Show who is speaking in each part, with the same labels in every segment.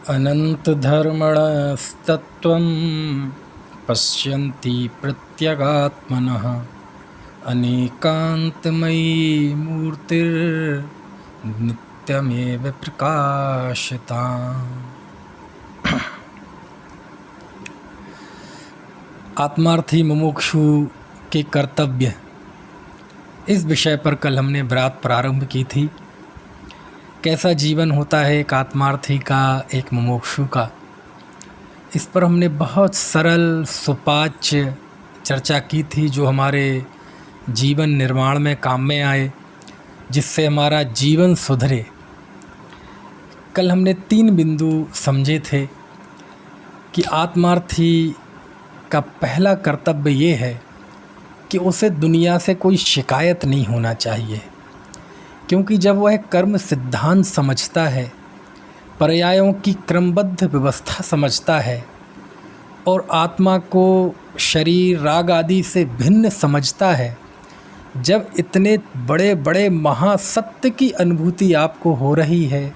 Speaker 1: अनन्तधर्मणस्तत्त्वं पश्यन्ति प्रत्यगात्मनः अनेकान्तमयी मूर्तिर्नित्यमेव प्रकाशिता। आत्मार्थी मुमुक्षु के कर्तव्य, इस विषय पर कल हमने बात प्रारंभ की थी। कैसा जीवन होता है एक आत्मार्थी का, एक मुमुक्षु का, इस पर हमने बहुत सरल सुपाच्य चर्चा की थी, जो हमारे जीवन निर्माण में काम में आए, जिससे हमारा जीवन सुधरे। कल हमने 3 बिंदु समझे थे कि आत्मार्थी का पहला कर्तव्य ये है कि उसे दुनिया से कोई शिकायत नहीं होना चाहिए, क्योंकि जब वह कर्म सिद्धांत समझता है, पर्यायों की क्रमबद्ध व्यवस्था समझता है और आत्मा को शरीर राग आदि से भिन्न समझता है, जब इतने बड़े बड़े महासत्य की अनुभूति आपको हो रही है,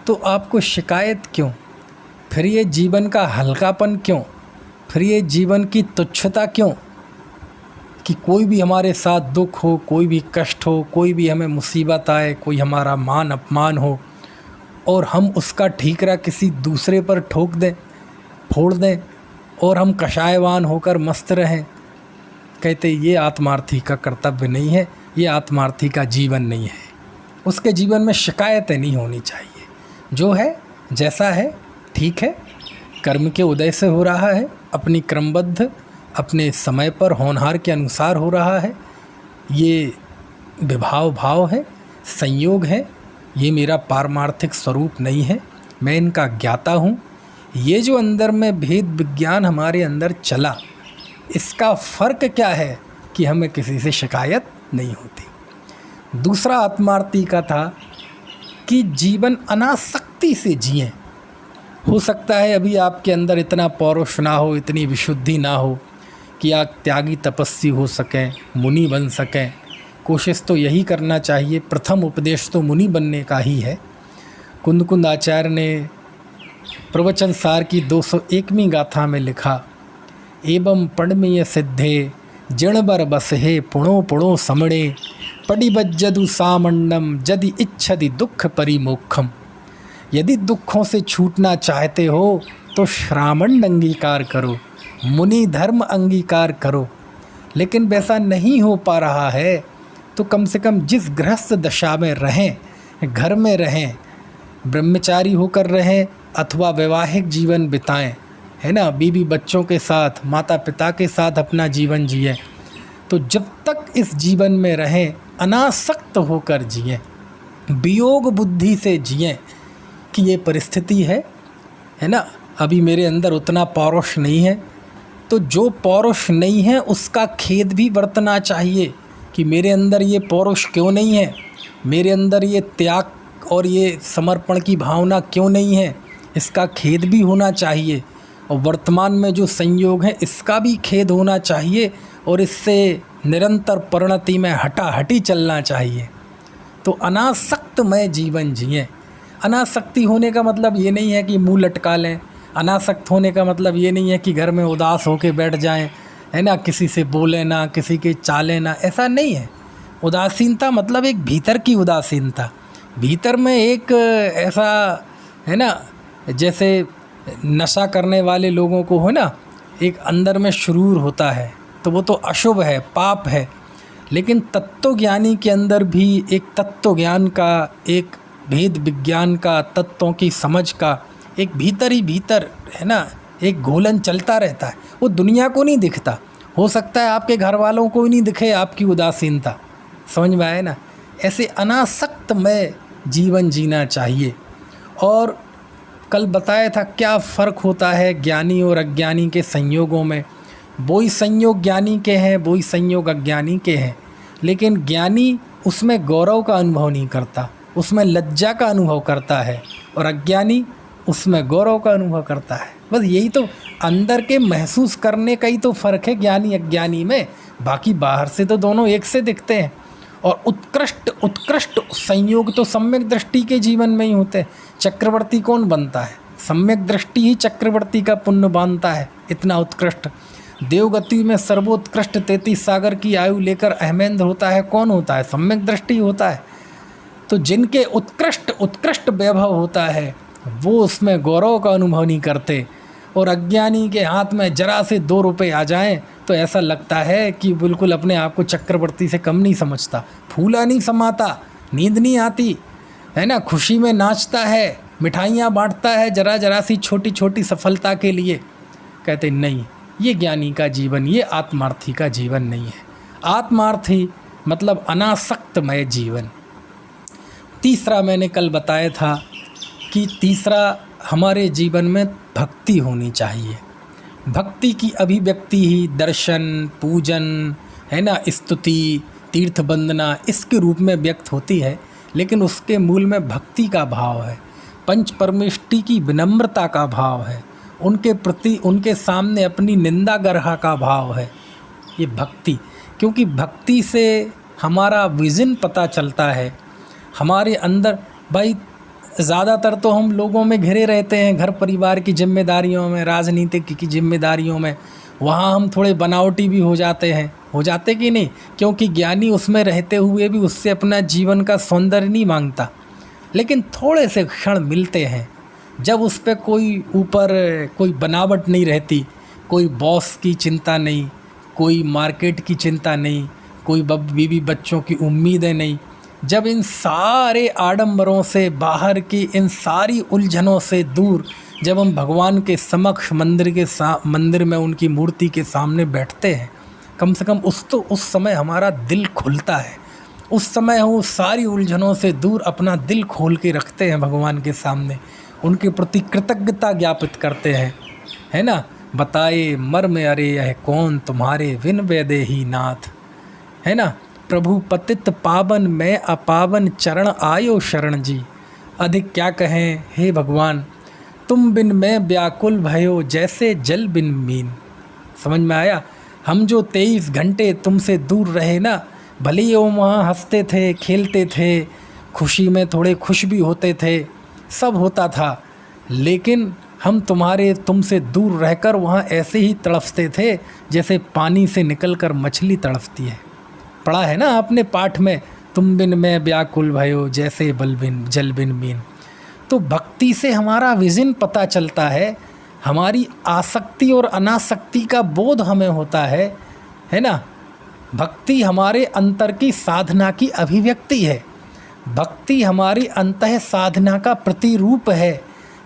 Speaker 1: तो आपको शिकायत क्यों? फिर ये जीवन का हल्कापन क्यों? फिर ये जीवन की तुच्छता क्यों कि कोई भी हमारे साथ दुख हो, कोई भी कष्ट हो, कोई भी हमें मुसीबत आए, कोई हमारा मान अपमान हो और हम उसका ठीकरा किसी दूसरे पर ठोक दें, फोड़ दें और हम कषायवान होकर मस्त रहें। कहते ये आत्मार्थी का कर्तव्य नहीं है, ये आत्मार्थी का जीवन नहीं है। उसके जीवन में शिकायतें नहीं होनी चाहिए। जो है जैसा है ठीक है, कर्म के उदय से हो रहा है, अपनी क्रमबद्ध अपने समय पर होनहार के अनुसार हो रहा है। ये विभाव भाव है, संयोग है, ये मेरा पारमार्थिक स्वरूप नहीं है, मैं इनका ज्ञाता हूँ। ये जो अंदर में भेद विज्ञान हमारे अंदर चला, इसका फ़र्क क्या है कि हमें किसी से शिकायत नहीं होती। दूसरा आत्मार्थी का था कि जीवन अनासक्ति से जिएं। हो सकता है अभी आपके अंदर इतना पौरुष ना हो, इतनी विशुद्धि ना हो कि आप त्यागी तपस्वी हो सकें, मुनि बन सकें। कोशिश तो यही करना चाहिए। प्रथम उपदेश तो मुनि बनने का ही है। कुंद आचार्य ने प्रवचन सार की 201वीं गाथा में लिखा, एवं पणमीय सिद्धे जणबर बसहे पुणो पुणो समणे पडिबज्जदु सामंडम जदि इच्छति दुख परिमोक्षम। यदि दुखों से छूटना चाहते हो तो श्रामंड अंगीकार करो, मुनि धर्म अंगीकार करो। लेकिन वैसा नहीं हो पा रहा है तो कम से कम जिस गृहस्थ दशा में रहें, घर में रहें, ब्रह्मचारी होकर रहें अथवा वैवाहिक जीवन बिताएं, है ना, बीवी बच्चों के साथ, माता पिता के साथ अपना जीवन जिएं। तो जब तक इस जीवन में रहें अनासक्त होकर जिएं, वियोग बुद्धि से जिएं कि ये परिस्थिति है ना, अभी मेरे अंदर उतना पौरुष नहीं है। तो जो पौरुष नहीं है उसका खेद भी बरतना चाहिए कि मेरे अंदर ये पौरुष क्यों नहीं है, मेरे अंदर ये त्याग और ये समर्पण की भावना क्यों नहीं है, इसका खेद भी होना चाहिए। और वर्तमान में जो संयोग है इसका भी खेद होना चाहिए और इससे निरंतर परिणति में हटाहटी चलना चाहिए। तो अनासक्तमय जीवन जिएं। अनासक्ति होने का मतलब ये नहीं है कि मुंह लटका लें। अनासक्त होने का मतलब ये नहीं है कि घर में उदास होकर बैठ जाएं, है ना, किसी से बोले ना, किसी के चाले ना, ऐसा नहीं है। उदासीनता मतलब एक भीतर की उदासीनता, भीतर में एक ऐसा, है ना, जैसे नशा करने वाले लोगों को हो ना, एक अंदर में शुरूर होता है, तो वो तो अशुभ है, पाप है। लेकिन तत्वज्ञानी के अंदर भी एक तत्व ज्ञान का, एक भेद विज्ञान का, तत्वों की समझ का एक भीतर ही भीतर, है ना, एक घोलन चलता रहता है। वो दुनिया को नहीं दिखता। हो सकता है आपके घर वालों को ही नहीं दिखे आपकी उदासीनता। समझ में आए ना? ऐसे अनासक्तमय जीवन जीना चाहिए। और कल बताया था क्या फ़र्क होता है ज्ञानी और अज्ञानी के संयोगों में। वही संयोग ज्ञानी के हैं, वही संयोग अज्ञानी के हैं, लेकिन ज्ञानी उसमें गौरव का अनुभव नहीं करता, उसमें लज्जा का अनुभव करता है, और अज्ञानी उसमें गौरव का अनुभव करता है। बस यही तो अंदर के महसूस करने का ही तो फ़र्क है ज्ञानी अज्ञानी में। बाकी बाहर से तो दोनों एक से दिखते हैं। और उत्कृष्ट संयोग तो सम्यक दृष्टि के जीवन में ही होते हैं। चक्रवर्ती कौन बनता है? सम्यक दृष्टि ही चक्रवर्ती का पुण्य बांधता है। इतना उत्कृष्ट देवगति में सर्वोत्कृष्ट 33 सागर की आयु लेकर अहमेंद्र होता है, कौन होता है? सम्यक दृष्टि होता है। तो जिनके उत्कृष्ट वैभव होता है वो उसमें गौरव का अनुभव नहीं करते, और अज्ञानी के हाथ में जरा से 2 रुपये आ जाएं तो ऐसा लगता है कि बिल्कुल अपने आप को चक्रवर्ती से कम नहीं समझता। फूला नहीं समाता, नींद नहीं आती है ना, खुशी में नाचता है, मिठाइयाँ बांटता है जरा जरा सी छोटी छोटी सफलता के लिए। कहते नहीं, ये ज्ञानी का जीवन, ये आत्मार्थी का जीवन नहीं है। आत्मार्थी मतलब अनासक्तमय जीवन। तीसरा मैंने कल बताया था कि तीसरा हमारे जीवन में भक्ति होनी चाहिए। भक्ति की अभिव्यक्ति ही दर्शन, पूजन है ना, स्तुति, तीर्थ वंदना इसके रूप में व्यक्त होती है, लेकिन उसके मूल में भक्ति का भाव है, पंच परमेष्टि की विनम्रता का भाव है, उनके प्रति उनके सामने अपनी निंदा गर्हा का भाव है, ये भक्ति। क्योंकि भक्ति से हमारा विजन पता चलता है। हमारे अंदर भाई ज़्यादातर तो हम लोगों में घिरे रहते हैं, घर परिवार की जिम्मेदारियों में, राजनीतिक की जिम्मेदारियों में, वहाँ हम थोड़े बनावटी भी हो जाते हैं, हो जाते कि नहीं? क्योंकि ज्ञानी उसमें रहते हुए भी उससे अपना जीवन का सौंदर्य नहीं मांगता, लेकिन थोड़े से क्षण मिलते हैं जब उस पर कोई बनावट नहीं रहती, कोई बॉस की चिंता नहीं, कोई मार्केट की चिंता नहीं, कोई बीवी बच्चों की उम्मीदें नहीं। जब इन सारे आडंबरों से बाहर की इन सारी उलझनों से दूर जब हम भगवान के समक्ष मंदिर में उनकी मूर्ति के सामने बैठते हैं, कम से कम उस समय हमारा दिल खुलता है। उस समय हम उस सारी उलझनों से दूर अपना दिल खोल के रखते हैं भगवान के सामने, उनके प्रति कृतज्ञता ज्ञापित करते हैं, है ना। बताए मर्म अरे यह कौन तुम्हारे विन वेदे ही नाथ, है ना। प्रभु पतित पावन मैं अपावन चरण आयो शरण जी। अधिक क्या कहें हे भगवान, तुम बिन मैं व्याकुल भयो जैसे जल बिन मीन। समझ में आया? हम जो 23 घंटे तुमसे दूर रहे ना, भले ही वो वहाँ हंसते थे, खेलते थे, खुशी में थोड़े खुश भी होते थे, सब होता था, लेकिन हम तुमसे दूर रहकर वहाँ ऐसे ही तड़पते थे जैसे पानी से निकलकर मछली तड़पती है। पढ़ा है ना आपने पाठ में, तुम बिन मैं व्याकुल भयो जैसे जल बिन मीन। तो भक्ति से हमारा विजन पता चलता है, हमारी आसक्ति और अनासक्ति का बोध हमें होता है ना। भक्ति हमारे अंतर की साधना की अभिव्यक्ति है, भक्ति हमारी अंतः साधना का प्रतिरूप है।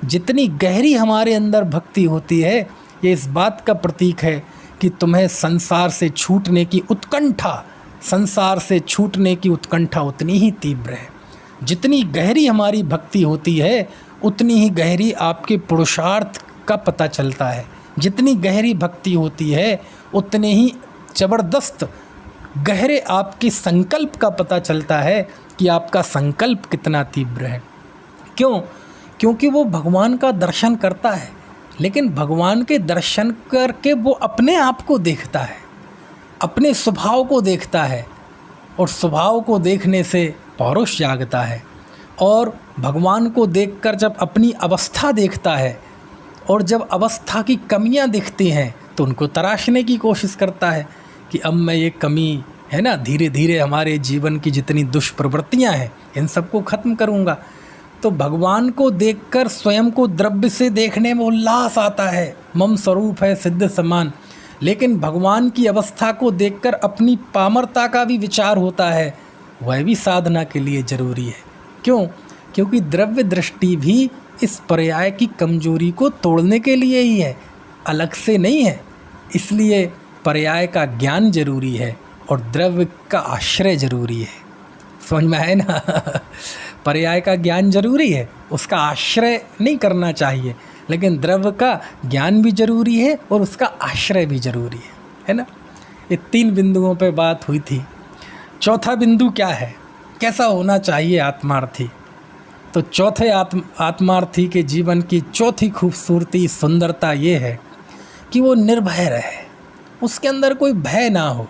Speaker 1: जितनी गहरी हमारे अंदर भक्ति होती है, ये इस बात का प्रतीक है कि तुम्हें संसार से छूटने की उत्कंठा उतनी ही तीव्र है। जितनी गहरी हमारी भक्ति होती है, उतनी ही गहरी आपके पुरुषार्थ का पता चलता है। जितनी गहरी भक्ति होती है, उतने ही ज़बरदस्त गहरे आपके संकल्प का पता चलता है कि आपका संकल्प कितना तीव्र है। क्यों? क्योंकि वो भगवान का दर्शन करता है, लेकिन भगवान के दर्शन करके वो अपने आप को देखता है, अपने स्वभाव को देखता है, और स्वभाव को देखने से पौरुष जागता है। और भगवान को देखकर जब अपनी अवस्था देखता है, और जब अवस्था की कमियां दिखती हैं, तो उनको तराशने की कोशिश करता है कि अब मैं ये कमी है ना, धीरे धीरे हमारे जीवन की जितनी दुष्प्रवृत्तियां हैं, इन सबको ख़त्म करूँगा। तो भगवान को देखकर स्वयं को द्रव्य से देखने में उल्लास आता है, मम स्वरूप है सिद्ध समान। लेकिन भगवान की अवस्था को देखकर अपनी पामरता का भी विचार होता है, वह भी साधना के लिए ज़रूरी है। क्यों? क्योंकि द्रव्य दृष्टि भी इस पर्याय की कमजोरी को तोड़ने के लिए ही है, अलग से नहीं है। इसलिए पर्याय का ज्ञान जरूरी है और द्रव्य का आश्रय जरूरी है। समझ में आए ना? पर्याय का ज्ञान जरूरी है, उसका आश्रय नहीं करना चाहिए, लेकिन द्रव्य का ज्ञान भी जरूरी है और उसका आश्रय भी जरूरी है ना। ये 3 बिंदुओं पे बात हुई थी। चौथा बिंदु क्या है? कैसा होना चाहिए आत्मार्थी? तो चौथे आत्मार्थी के जीवन की चौथी खूबसूरती, सुंदरता ये है कि वो निर्भय रहे, उसके अंदर कोई भय ना हो।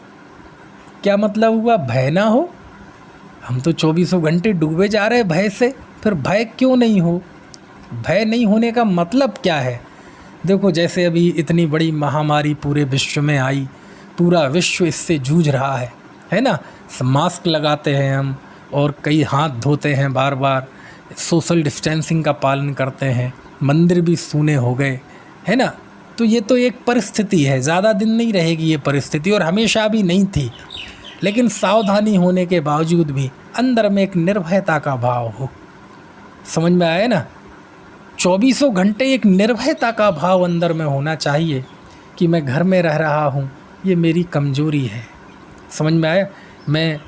Speaker 1: क्या मतलब हुआ भय ना हो? हम तो 24 घंटे डूबे जा रहे भय से, फिर भय क्यों नहीं हो? भय नहीं होने का मतलब क्या है? देखो, जैसे अभी इतनी बड़ी महामारी पूरे विश्व में आई, पूरा विश्व इससे जूझ रहा है ना। मास्क लगाते हैं हम और कई हाथ धोते हैं बार बार, सोशल डिस्टेंसिंग का पालन करते हैं, मंदिर भी सूने हो गए, है ना। तो ये तो एक परिस्थिति है, ज़्यादा दिन नहीं रहेगी ये परिस्थिति, और हमेशा भी नहीं थी। लेकिन सावधानी होने के बावजूद भी अंदर में एक निर्भयता का भाव हो। समझ में आया ना? 24 घंटे एक निर्भयता का भाव अंदर में होना चाहिए कि मैं घर में रह रहा हूँ, ये मेरी कमज़ोरी है। समझ में आया? मैं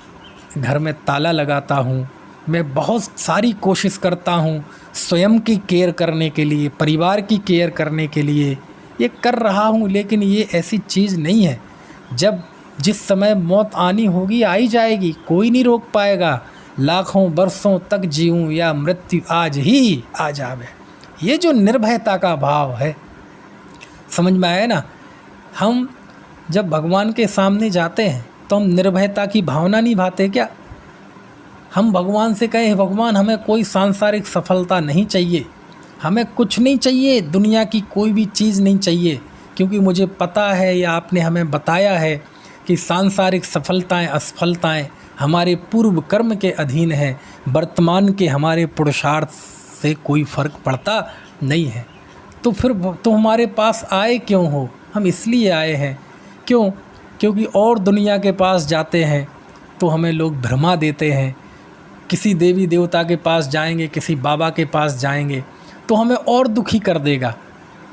Speaker 1: घर में ताला लगाता हूँ, मैं बहुत सारी कोशिश करता हूँ स्वयं की केयर करने के लिए, परिवार की केयर करने के लिए, ये कर रहा हूँ, लेकिन ये ऐसी चीज़ नहीं है। जब जिस समय मौत आनी होगी आ ही जाएगी, कोई नहीं रोक पाएगा। लाखों वर्षों तक जीऊँ या मृत्यु आज ही आ जावे, ये जो निर्भयता का भाव है, समझ में आया ना। हम जब भगवान के सामने जाते हैं तो हम निर्भयता की भावना निभाते क्या? हम भगवान से कहें, भगवान हमें कोई सांसारिक सफलता नहीं चाहिए, हमें कुछ नहीं चाहिए, दुनिया की कोई भी चीज़ नहीं चाहिए, क्योंकि मुझे पता है या आपने हमें बताया है कि सांसारिक सफलताएं असफलताएं हमारे पूर्व कर्म के अधीन हैं, वर्तमान के हमारे पुरुषार्थ से कोई फ़र्क पड़ता नहीं है। तो फिर तो हमारे पास आए क्यों हो? हम इसलिए आए हैं। क्यों? क्योंकि और दुनिया के पास जाते हैं तो हमें लोग भ्रमा देते हैं। किसी देवी देवता के पास जाएंगे, किसी बाबा के पास जाएंगे तो हमें और दुखी कर देगा।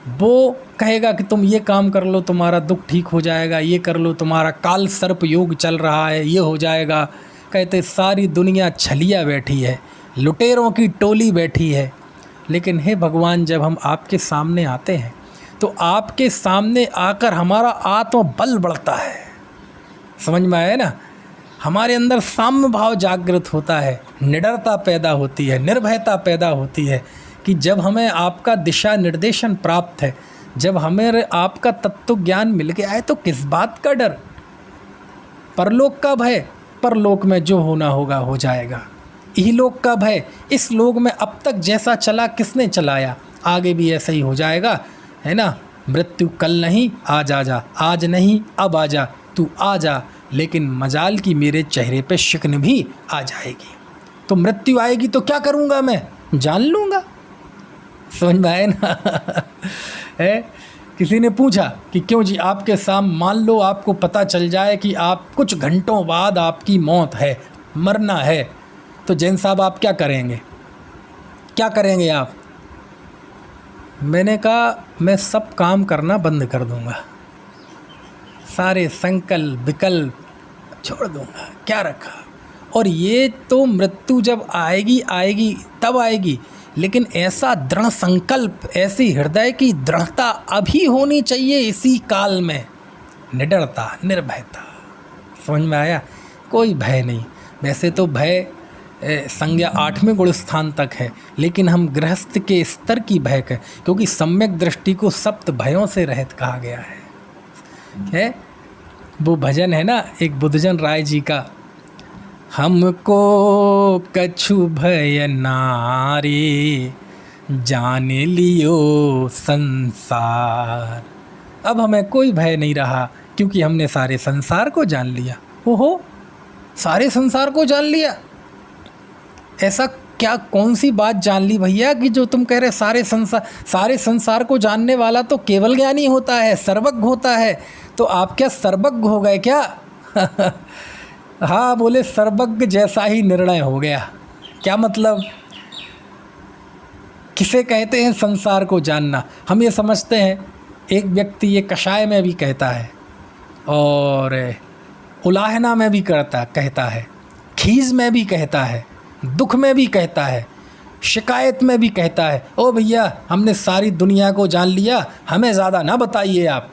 Speaker 1: वो कहेगा कि तुम ये काम कर लो, तुम्हारा दुख ठीक हो जाएगा, ये कर लो, तुम्हारा काल सर्प योग चल रहा है, ये हो जाएगा। कहते सारी दुनिया छलिया बैठी है, लुटेरों की टोली बैठी है। लेकिन हे भगवान, जब हम आपके सामने आते हैं तो आपके सामने आकर हमारा आत्मबल बढ़ता है। समझ में आया ना? हमारे अंदर साम्य भाव जागृत होता है, निडरता पैदा होती है, निर्भयता पैदा होती है कि जब हमें आपका दिशा निर्देशन प्राप्त है, जब हमें आपका तत्व ज्ञान मिल गया है, तो किस बात का डर? परलोक का भय, परलोक में जो होना होगा हो जाएगा। इहलोक का भय, इस लोक में अब तक जैसा चला किसने चलाया, आगे भी ऐसा ही हो जाएगा, है ना। मृत्यु कल नहीं, आज आ जा, आज नहीं अब आ जा, तू आ जा, लेकिन मजाल की मेरे चेहरे पे शिकन भी आ जाएगी। तो मृत्यु आएगी तो क्या करूँगा मैं? जान लूँगा। समझ में आए ना? है? किसी ने पूछा कि क्यों जी, आपके सामने मान लो आपको पता चल जाए कि आप कुछ घंटों बाद आपकी मौत है, मरना है, तो जैन साहब आप क्या करेंगे? क्या करेंगे आप? मैंने कहा मैं सब काम करना बंद कर दूंगा, सारे संकल्प विकल्प छोड़ दूंगा, क्या रखा। और ये तो मृत्यु जब आएगी आएगी तब आएगी, लेकिन ऐसा दृढ़ संकल्प, ऐसी हृदय की दृढ़ता अभी होनी चाहिए इसी काल में। निडरता, निर्भयता। समझ में आया? कोई भय नहीं। वैसे तो भय संज्ञा 8वें गुण स्थान तक है, लेकिन हम गृहस्थ के स्तर की भय है, क्योंकि सम्यक दृष्टि को सप्त भयों से रहित कहा गया है। वो भजन है ना एक बुद्धजन राय जी का, हमको कछु भय नारी जान लियो संसार। अब हमें कोई भय नहीं रहा, क्योंकि हमने सारे संसार को जान लिया। ओहो, सारे संसार को जान लिया? ऐसा क्या, कौन सी बात जान ली भैया कि जो तुम कह रहे सारे संसार को जानने वाला तो केवल ज्ञानी होता है, सर्वज्ञ होता है। तो आप क्या सर्वज्ञ हो गए क्या? हाँ, बोले सर्वज्ञ जैसा ही निर्णय हो गया। क्या मतलब? किसे कहते हैं संसार को जानना? हम ये समझते हैं, एक व्यक्ति ये कषाय में भी कहता है और उलाहना में भी कहता है, खीज में भी कहता है, दुख में भी कहता है, शिकायत में भी कहता है, ओ भैया हमने सारी दुनिया को जान लिया, हमें ज़्यादा ना बताइए आप।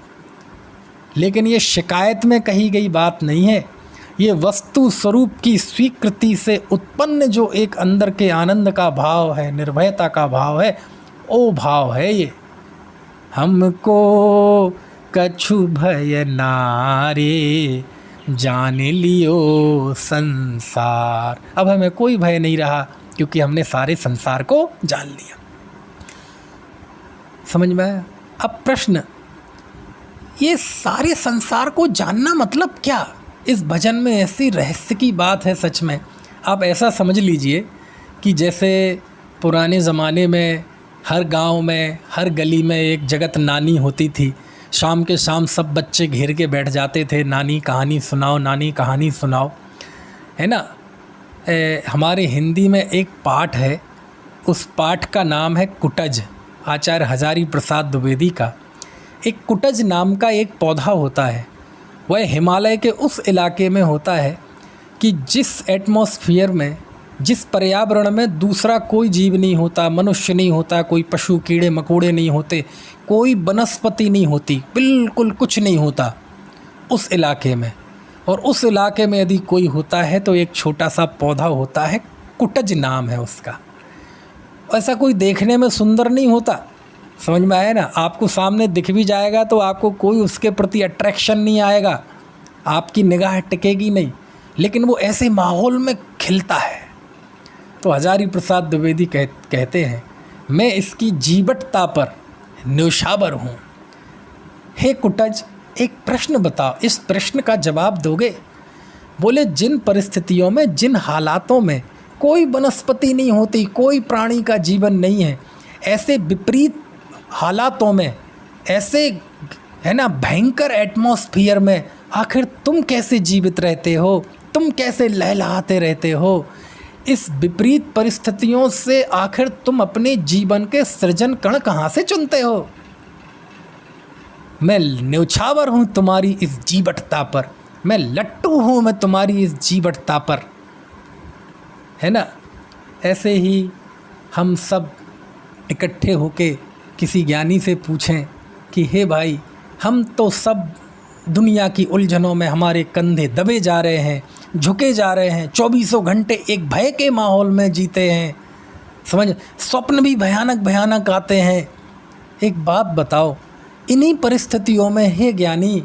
Speaker 1: लेकिन ये शिकायत में कही गई बात नहीं है, ये वस्तु स्वरूप की स्वीकृति से उत्पन्न जो एक अंदर के आनंद का भाव है, निर्भयता का भाव है, ओ भाव है ये। हमको कछु भय नारे जान लियो संसार। अब हमें कोई भय नहीं रहा, क्योंकि हमने सारे संसार को जान लिया। समझ में आया? अब प्रश्न, ये सारे संसार को जानना मतलब क्या? इस भजन में ऐसी रहस्य की बात है सच में। आप ऐसा समझ लीजिए कि जैसे पुराने ज़माने में हर गांव में, हर गली में एक जगत नानी होती थी। शाम के शाम सब बच्चे घेर के बैठ जाते थे, नानी कहानी सुनाओ, नानी कहानी सुनाओ, है ना। हमारे हिंदी में एक पाठ है, उस पाठ का नाम है कुटज, आचार्य हजारी प्रसाद द्विवेदी का। एक कुटज नाम का एक पौधा होता है, वह हिमालय के उस इलाके में होता है कि जिस एटमॉस्फेयर में, जिस पर्यावरण में दूसरा कोई जीव नहीं होता, मनुष्य नहीं होता, कोई पशु कीड़े मकोड़े नहीं होते, कोई वनस्पति नहीं होती, बिल्कुल कुछ नहीं होता उस इलाके में। और उस इलाके में यदि कोई होता है तो एक छोटा सा पौधा होता है, कुटज नाम है उसका। ऐसा कोई देखने में सुंदर नहीं होता, समझ में आया ना। आपको सामने दिख भी जाएगा तो आपको कोई उसके प्रति अट्रैक्शन नहीं आएगा, आपकी निगाह टिकेगी नहीं, लेकिन वो ऐसे माहौल में खिलता है। तो हजारी प्रसाद द्विवेदी कहते हैं, मैं इसकी जीवटता पर न्योछावर हूँ। हे कुटज, एक प्रश्न बताओ, इस प्रश्न का जवाब दोगे? बोले, जिन परिस्थितियों में, जिन हालातों में कोई वनस्पति नहीं होती, कोई प्राणी का जीवन नहीं है, ऐसे विपरीत हालातों में, ऐसे, है ना, भयंकर एटमॉस्फेयर में आखिर तुम कैसे जीवित रहते हो? तुम कैसे लहलहाते रहते हो? इस विपरीत परिस्थितियों से आखिर तुम अपने जीवन के सृजन कण कहाँ से चुनते हो? मैं न्योछावर हूँ तुम्हारी इस जीवटता पर, मैं लट्टू हूँ मैं तुम्हारी इस जीवटता पर, है ना। ऐसे ही हम सब इकट्ठे होके किसी ज्ञानी से पूछें कि हे भाई, हम तो सब दुनिया की उलझनों में हमारे कंधे दबे जा रहे हैं, झुके जा रहे हैं, 24 घंटे एक भय के माहौल में जीते हैं, समझ, स्वप्न भी भयानक भयानक आते हैं। एक बात बताओ, इन्हीं परिस्थितियों में हे ज्ञानी,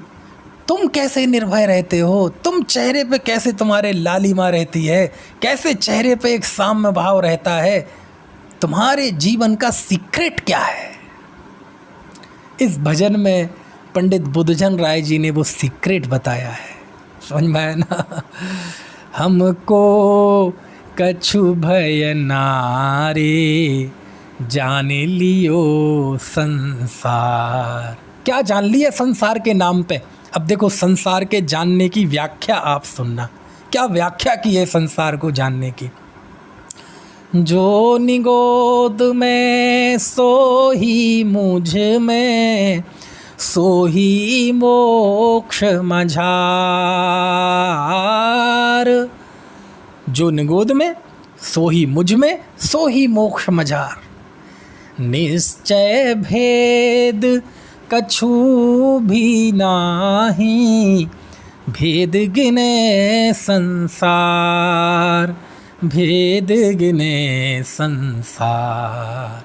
Speaker 1: तुम कैसे निर्भय रहते हो? तुम चेहरे पे कैसे तुम्हारे लालिमा रहती है? कैसे चेहरे पे एक साम्य भाव रहता है? तुम्हारे जीवन का सीक्रेट क्या है? इस भजन में पंडित बुद्धजन राय जी ने वो सीक्रेट बताया है, समझ में आया ना। हमको कछु भय नारे, जान लियो संसार। क्या जान लिया संसार के नाम पे? अब देखो, संसार के जानने की व्याख्या आप सुनना, क्या व्याख्या की है संसार को जानने की। जो निगोद में सो ही मुझ में, सो ही मोक्ष मझार। जो निगोद में, सो ही मुझ में, सो ही मोक्ष मझार। निश्चय भेद कछु भी नाही, भेद गिने संसार, भेद गिने संसार।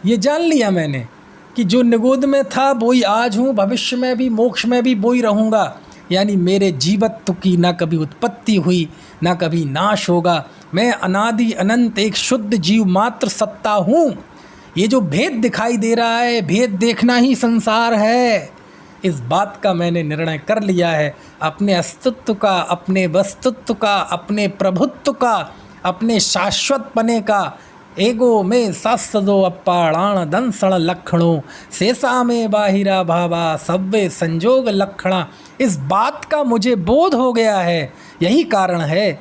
Speaker 1: ये जान लिया मैंने कि जो निगोद में था वही आज हूँ, भविष्य में भी, मोक्ष में भी वही रहूँगा। यानी मेरे जीवत्व की ना कभी उत्पत्ति हुई, ना कभी नाश होगा। मैं अनादि अनंत एक शुद्ध जीव मात्र सत्ता हूँ। ये जो भेद दिखाई दे रहा है, भेद देखना ही संसार है। इस बात का मैंने निर्णय कर लिया है, अपने अस्तित्व का, अपने वस्तुत्व का, अपने प्रभुत्व का, अपने शाश्वत पने का। एगो में ससदो अप्पाणाण दंसण लक्षणों, शेषा में बाहिरा भावा सव्वे संजोग लक्षणा। इस बात का मुझे बोध हो गया है, यही कारण है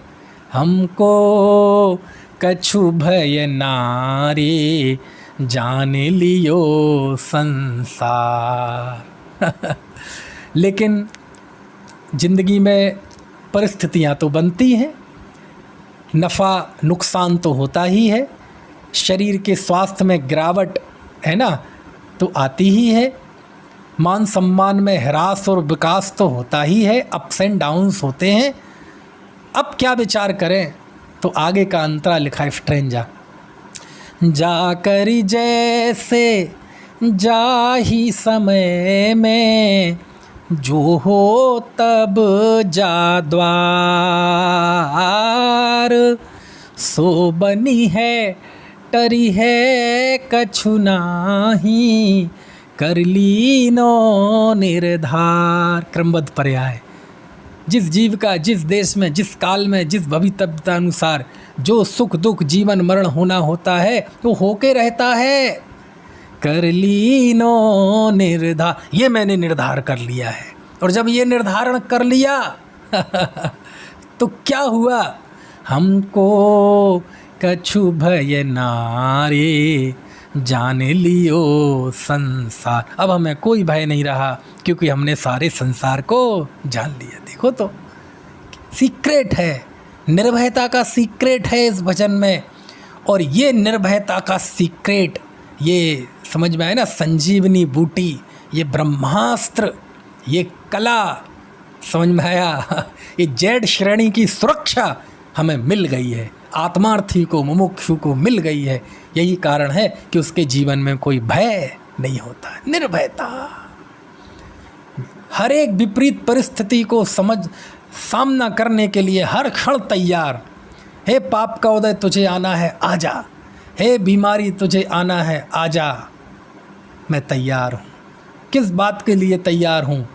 Speaker 1: हमको कछु भय नारे, जान लियो संसार। लेकिन ज़िंदगी में परिस्थितियाँ तो बनती हैं, नफ़ा नुकसान तो होता ही है, शरीर के स्वास्थ्य में गिरावट, है ना, तो आती ही है, मान सम्मान में ह्रास और विकास तो होता ही है, अप्स एंड डाउन्स होते हैं। अब क्या विचार करें? तो आगे का अंतरा लिखा है स्ट्रेंजा, जाकर जैसे जाही समय में, जो हो तब जा द्वार, सो बनी है टरी है कछु नाही, कर लीनो निर्धार। क्रमबद्ध पर्याय। जिस जीव का जिस देश में, जिस काल में, जिस भवितव्यता अनुसार जो सुख दुख जीवन मरण होना होता है वो होके रहता है। कर लीनो निर्धार, ये मैंने निर्धार कर लिया है। और जब ये निर्धारण कर लिया तो क्या हुआ? हमको कछु भय नारे, जान लियो संसार। अब हमें कोई भय नहीं रहा क्योंकि हमने सारे संसार को जान लिया। देखो तो सीक्रेट है, निर्भयता का सीक्रेट है इस भजन में। और ये निर्भयता का सीक्रेट, ये समझ में आए ना, संजीवनी बूटी, ये ब्रह्मास्त्र, ये कला, समझ में आया? ये जेड श्रेणी की सुरक्षा हमें मिल गई है, आत्मार्थी को, मुमुक्षु को मिल गई है। यही कारण है कि उसके जीवन में कोई भय नहीं होता है, निर्भयता। हर एक विपरीत परिस्थिति को सामना करने के लिए हर क्षण तैयार। हे पाप का उदय तुझे आना है आजा, हे बीमारी तुझे आना है आजा, मैं तैयार हूँ। किस बात के लिए तैयार हूँ?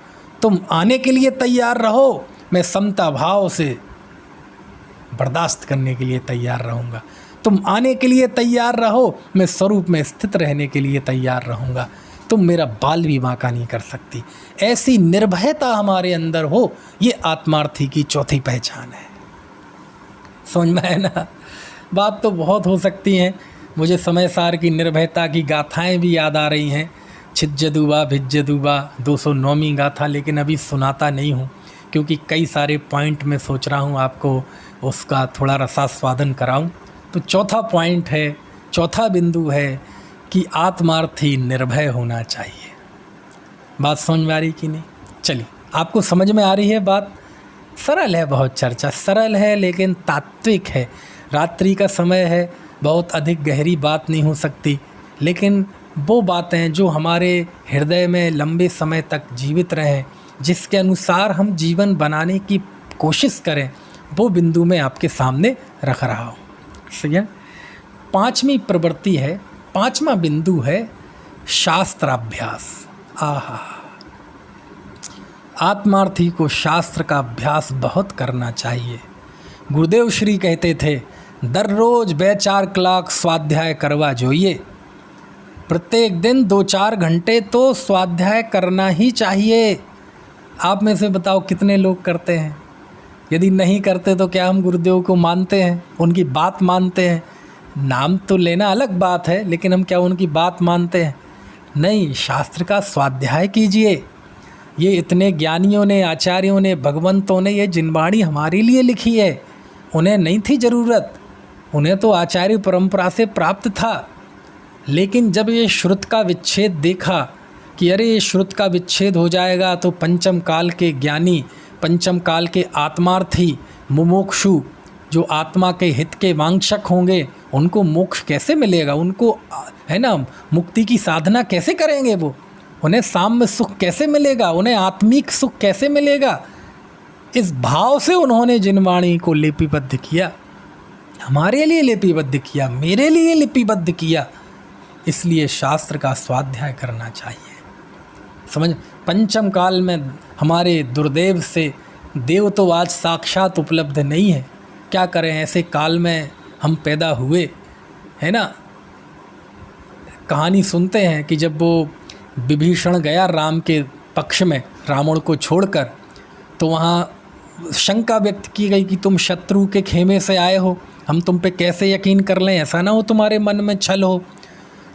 Speaker 1: तुम आने के लिए तैयार रहो, मैं समता भाव से बर्दाश्त करने के लिए तैयार रहूँगा। तुम आने के लिए तैयार रहो, मैं स्वरूप में स्थित रहने के लिए तैयार रहूँगा। तुम मेरा बाल भी बांका नहीं कर सकती। ऐसी निर्भयता हमारे अंदर हो, ये आत्मार्थी की चौथी पहचान है। समझ में है ना? बात तो बहुत हो सकती हैं। मुझे समय सार की निर्भयता की गाथाएं भी याद आ रही हैं। छिज्जदुबा भिज्जदुबा 209वीं गाथा, लेकिन अभी सुनाता नहीं हूँ क्योंकि कई सारे पॉइंट में सोच रहा हूँ आपको उसका थोड़ा रसास्वादन कराऊँ। तो चौथा पॉइंट है, चौथा बिंदु है कि आत्मार्थी निर्भय होना चाहिए। बात समझ में आ रही कि नहीं? चलिए, आपको समझ में आ रही है बात? सरल है, बहुत चर्चा सरल है लेकिन तात्विक है। रात्रि का समय है, बहुत अधिक गहरी बात नहीं हो सकती, लेकिन वो बातें जो हमारे हृदय में लंबे समय तक जीवित रहें, जिसके अनुसार हम जीवन बनाने की कोशिश करें, वो बिंदु मैं आपके सामने रख रहा हूँ। सही है? पांचवी प्रवृत्ति है, पांचवा बिंदु है शास्त्राभ्यास। आहा, आत्मार्थी को शास्त्र का अभ्यास बहुत करना चाहिए। गुरुदेव श्री कहते थे, दररोज 2-4 कलाक स्वाध्याय करवा जोइए। प्रत्येक दिन 2-4 घंटे तो स्वाध्याय करना ही चाहिए। आप में से बताओ कितने लोग करते हैं? यदि नहीं करते तो क्या हम गुरुदेव को मानते हैं, उनकी बात मानते हैं? नाम तो लेना अलग बात है, लेकिन हम क्या उनकी बात मानते हैं? नहीं, शास्त्र का स्वाध्याय कीजिए। ये इतने ज्ञानियों ने, आचार्यों ने, भगवंतों ने ये जिनवाणी हमारे लिए लिखी है। उन्हें नहीं थी ज़रूरत, उन्हें तो आचार्य परंपरा से प्राप्त था। लेकिन जब ये श्रुत का विच्छेद देखा कि अरे ये श्रुत का विच्छेद हो जाएगा तो पंचम काल के ज्ञानी, पंचम काल के आत्मार्थी मुमुक्षु जो आत्मा के हित के वांछक होंगे, उनको मोक्ष कैसे मिलेगा? उनको है ना, मुक्ति की साधना कैसे करेंगे? वो उन्हें साम्य सुख कैसे मिलेगा? उन्हें आत्मिक सुख कैसे मिलेगा? इस भाव से उन्होंने जिनवाणी को लिपिबद्ध किया, हमारे लिए लिपिबद्ध किया, मेरे लिए लिपिबद्ध किया। इसलिए शास्त्र का स्वाध्याय करना चाहिए। समझ, पंचम काल में हमारे दुर्देव से देव तो आज साक्षात उपलब्ध नहीं है। क्या करें, ऐसे काल में हम पैदा हुए, है ना। कहानी सुनते हैं कि जब वो विभीषण गया राम के पक्ष में रावण को छोड़कर, तो वहाँ शंका व्यक्त की गई कि तुम शत्रु के खेमे से आए हो, हम तुम पे कैसे यकीन कर लें, ऐसा ना हो तुम्हारे मन में छल हो।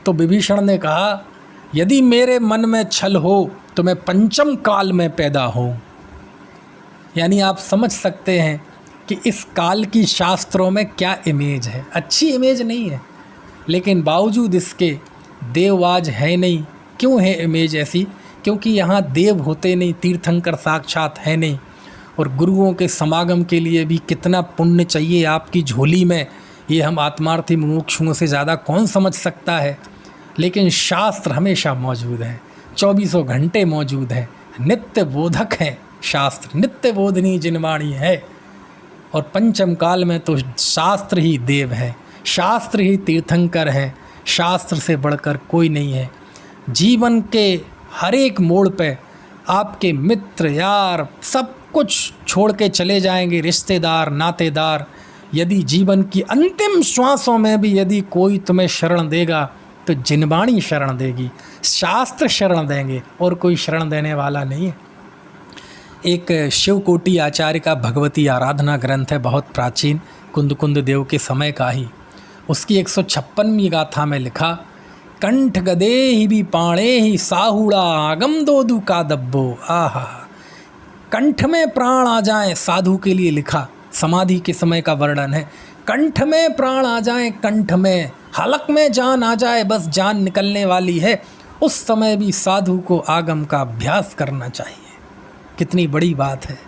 Speaker 1: तो विभीषण ने कहा, यदि मेरे मन में छल हो तो मैं पंचम काल में पैदा हूँ। यानी आप समझ सकते हैं कि इस काल की शास्त्रों में क्या इमेज है। अच्छी इमेज नहीं है, लेकिन बावजूद इसके देव आज है नहीं। क्यों है इमेज ऐसी? क्योंकि यहाँ देव होते नहीं, तीर्थंकर साक्षात है नहीं। और गुरुओं के समागम के लिए भी कितना पुण्य चाहिए आपकी झोली में, ये हम आत्मार्थी मुमुक्षुओं से ज़्यादा कौन समझ सकता है। लेकिन शास्त्र हमेशा मौजूद है, 24 घंटे मौजूद है, नित्य बोधक है शास्त्र, नित्य बोधनी जिनवाणी है। और पंचम काल में तो शास्त्र ही देव है, शास्त्र ही तीर्थंकर है, शास्त्र से बढ़कर कोई नहीं है। जीवन के हर एक मोड़ पे आपके मित्र यार सब कुछ छोड़ के चले जाएंगे, रिश्तेदार नातेदार। यदि जीवन की अंतिम श्वासों में भी यदि कोई तुम्हें शरण देगा तो जिनवाणी शरण देगी, शास्त्र शरण देंगे, और कोई शरण देने वाला नहीं है। एक शिवकोटि आचार्य का भगवती आराधना ग्रंथ है, बहुत प्राचीन, कुंद देव के समय का ही। उसकी 156वीं गाथा में लिखा, कंठ गदे ही भी पाणे ही साहुड़ा आगम दोदू का दब्बो। आहा, कंठ में प्राण आ जाए, साधु के लिए लिखा, समाधि के समय का वर्णन है। कंठ में प्राण आ जाए, कंठ में हलक में जान आ जाए, बस जान निकलने वाली है, उस समय भी साधु को आगम का अभ्यास करना चाहिए। कितनी बड़ी बात है।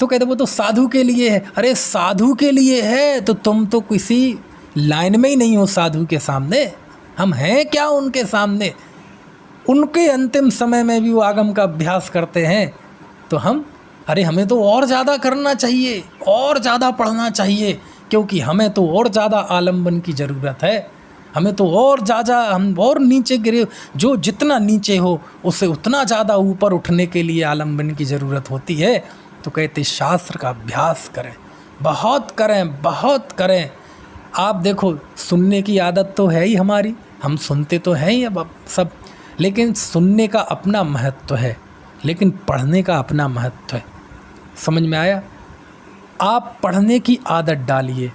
Speaker 1: तो कहते वो तो साधु के लिए है। अरे साधु के लिए है तो तुम तो किसी लाइन में ही नहीं हो साधु के सामने। हम हैं क्या उनके सामने? उनके अंतिम समय में भी वो आगम का अभ्यास करते हैं तो हमें तो और ज़्यादा करना चाहिए, और ज़्यादा पढ़ना चाहिए, क्योंकि हमें तो और ज़्यादा आलम्बन की ज़रूरत है। हमें तो और ज़्यादा, हम और नीचे गिरे, जो जितना नीचे हो उससे उतना ज़्यादा ऊपर उठने के लिए आलम्बन की ज़रूरत होती है। तो कहते शास्त्र का अभ्यास करें, बहुत करें, बहुत करें। आप देखो, सुनने की आदत तो है ही हमारी, हम सुनते तो हैं ही अब सब, लेकिन सुनने का अपना महत्व है, लेकिन पढ़ने का अपना महत्व है। समझ में आया? आप पढ़ने की आदत डालिए।